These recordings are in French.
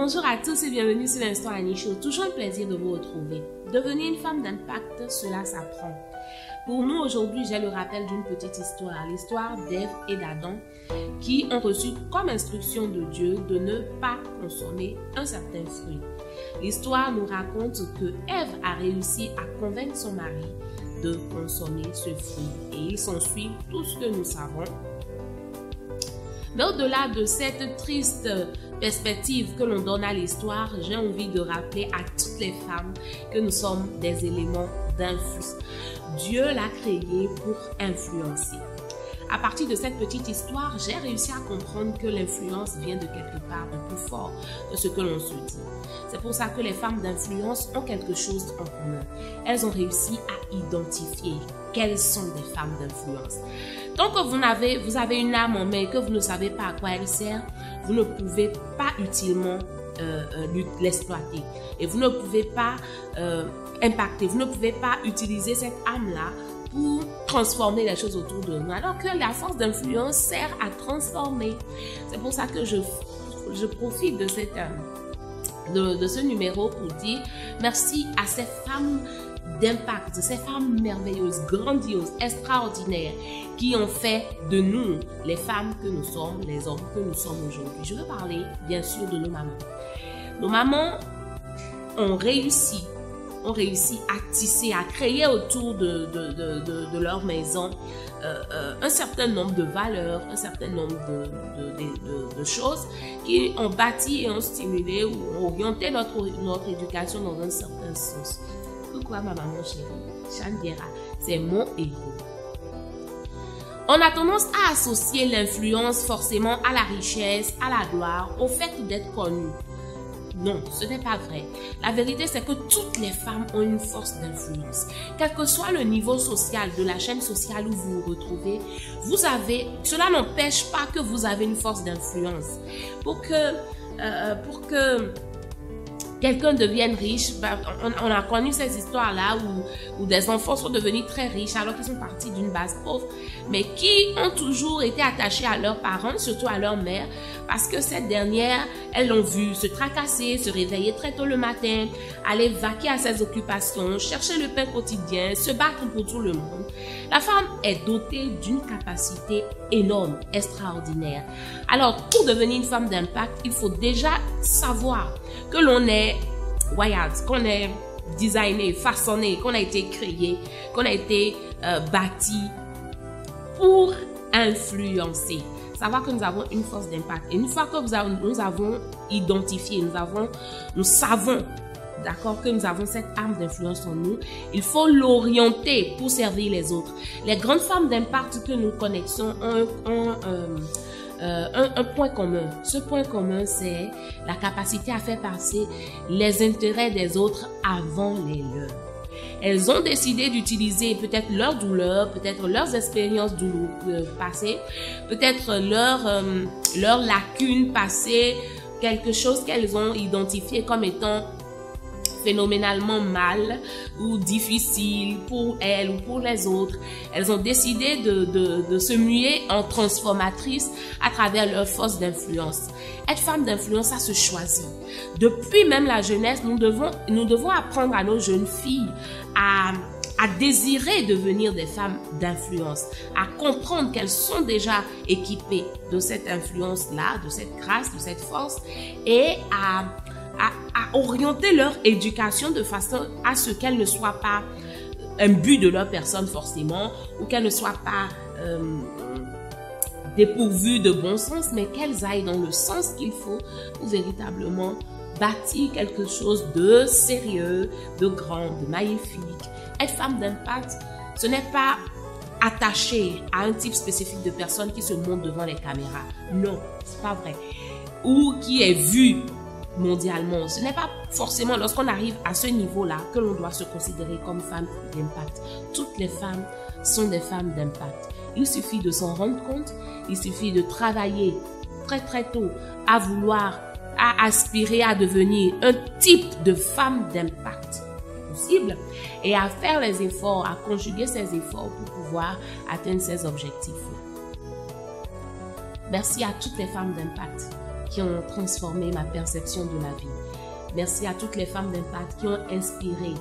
Bonjour à tous et bienvenue sur l'Instant Annie Show. Toujours un plaisir de vous retrouver. Devenir une femme d'impact, cela s'apprend. Pour nous aujourd'hui, j'ai le rappel d'une petite histoire, l'histoire d'Ève et d'Adam qui ont reçu comme instruction de Dieu de ne pas consommer un certain fruit. L'histoire nous raconte que Ève a réussi à convaincre son mari de consommer ce fruit et il s'ensuit tout ce que nous savons. Mais au-delà de cette triste perspective que l'on donne à l'histoire, j'ai envie de rappeler à toutes les femmes que nous sommes des éléments d'influence. Dieu l'a créé pour influencer. À partir de cette petite histoire, j'ai réussi à comprendre que l'influence vient de quelque part de plus fort que ce que l'on se dit. C'est pour ça que les femmes d'influence ont quelque chose en commun. Elles ont réussi à identifier quelles sont des femmes d'influence. Tant que vous avez une âme en main et que vous ne savez pas à quoi elle sert, vous ne pouvez pas utilement l'exploiter. Et vous ne pouvez pas impacter, vous ne pouvez pas utiliser cette âme-là pour transformer les choses autour de nous. Alors que la force d'influence sert à transformer. C'est pour ça que je profite de ce numéro pour dire merci à ces femmes d'impact, ces femmes merveilleuses, grandioses, extraordinaires, qui ont fait de nous les femmes que nous sommes, les hommes que nous sommes aujourd'hui. Je veux parler bien sûr de nos mamans. Nos mamans ont réussi à tisser, à créer autour de leur maison un certain nombre de valeurs, un certain nombre de choses qui ont bâti et ont stimulé ou ont orienté notre éducation dans un certain sens. Pourquoi ma maman chérie, Chandiera, c'est mon héros. On a tendance à associer l'influence forcément à la richesse, à la gloire, au fait d'être connue. Non, ce n'est pas vrai. La vérité, c'est que toutes les femmes ont une force d'influence. Quel que soit le niveau social de la chaîne sociale où vous vous retrouvez, cela n'empêche pas que vous avez une force d'influence. Pour que quelqu'un devienne riche, on a connu ces histoires-là où des enfants sont devenus très riches alors qu'ils sont partis d'une base pauvre, mais qui ont toujours été attachés à leurs parents, surtout à leur mère, parce que cette dernière, elles l'ont vu se tracasser, se réveiller très tôt le matin, aller vaquer à ses occupations, chercher le pain quotidien, se battre pour tout le monde. La femme est dotée d'une capacité énorme, extraordinaire. Alors, pour devenir une femme d'impact, il faut déjà savoir que l'on est wired, qu'on est designé, façonné, qu'on a été créé, qu'on a été bâti pour influencer. Savoir que nous avons une force d'impact. Et une fois que nous avons identifié, nous savons, d'accord, que nous avons cette arme d'influence en nous, il faut l'orienter pour servir les autres. Les grandes femmes d'impact que nous connaissons ont un point commun. Ce point commun, c'est la capacité à faire passer les intérêts des autres avant les leurs. Elles ont décidé d'utiliser peut-être leur douleur, peut-être leurs expériences passées, peut-être leurs lacunes passées, quelque chose qu'elles ont identifié comme étant phénoménalement mal ou difficile pour elles ou pour les autres. Elles ont décidé de se muer en transformatrices à travers leur force d'influence. Être femme d'influence, ça se choisit. Depuis même la jeunesse, nous devons apprendre à nos jeunes filles à désirer devenir des femmes d'influence, à comprendre qu'elles sont déjà équipées de cette influence-là, de cette grâce, de cette force, et à orienter leur éducation de façon à ce qu'elle ne soit pas un but de leur personne forcément, ou qu'elle ne soit pas dépourvue de bon sens, mais qu'elles aillent dans le sens qu'il faut pour véritablement bâtir quelque chose de sérieux, de grand, de magnifique. Être femme d'impact, ce n'est pas attaché à un type spécifique de personne qui se montre devant les caméras. Non, c'est pas vrai. Ou qui est vue mondialement. Ce n'est pas forcément lorsqu'on arrive à ce niveau-là que l'on doit se considérer comme femme d'impact. Toutes les femmes sont des femmes d'impact. Il suffit de s'en rendre compte, il suffit de travailler très très tôt à aspirer à devenir un type de femme d'impact possible et à faire les efforts, à conjuguer ces efforts pour pouvoir atteindre ces objectifs. Merci à toutes les femmes d'impact qui ont transformé ma perception de la vie. Merci à toutes les femmes d'impact qui ont inspiré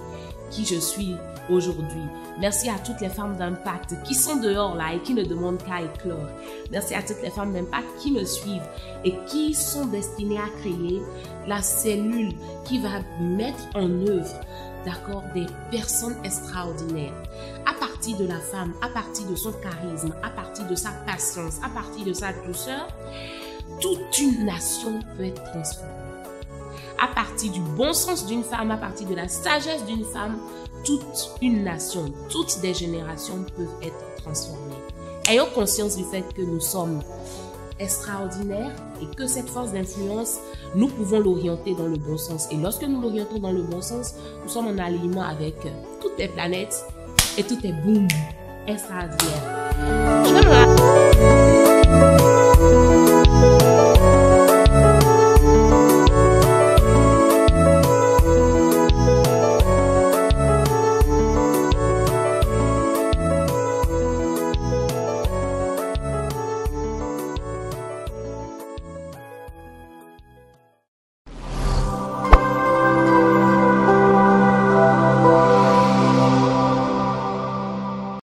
qui je suis aujourd'hui. Merci à toutes les femmes d'impact qui sont dehors là et qui ne demandent qu'à éclore. Merci à toutes les femmes d'impact qui me suivent et qui sont destinées à créer la cellule qui va mettre en œuvre, d'accord, des personnes extraordinaires. À partir de la femme, à partir de son charisme, à partir de sa patience, à partir de sa douceur, toute une nation peut être transformée. À partir du bon sens d'une femme, à partir de la sagesse d'une femme, toute une nation, toutes des générations peuvent être transformées. Ayons conscience du fait que nous sommes extraordinaires et que cette force d'influence, nous pouvons l'orienter dans le bon sens. Et lorsque nous l'orientons dans le bon sens, nous sommes en alignement avec toutes les planètes et tout est boum, extraordinaire.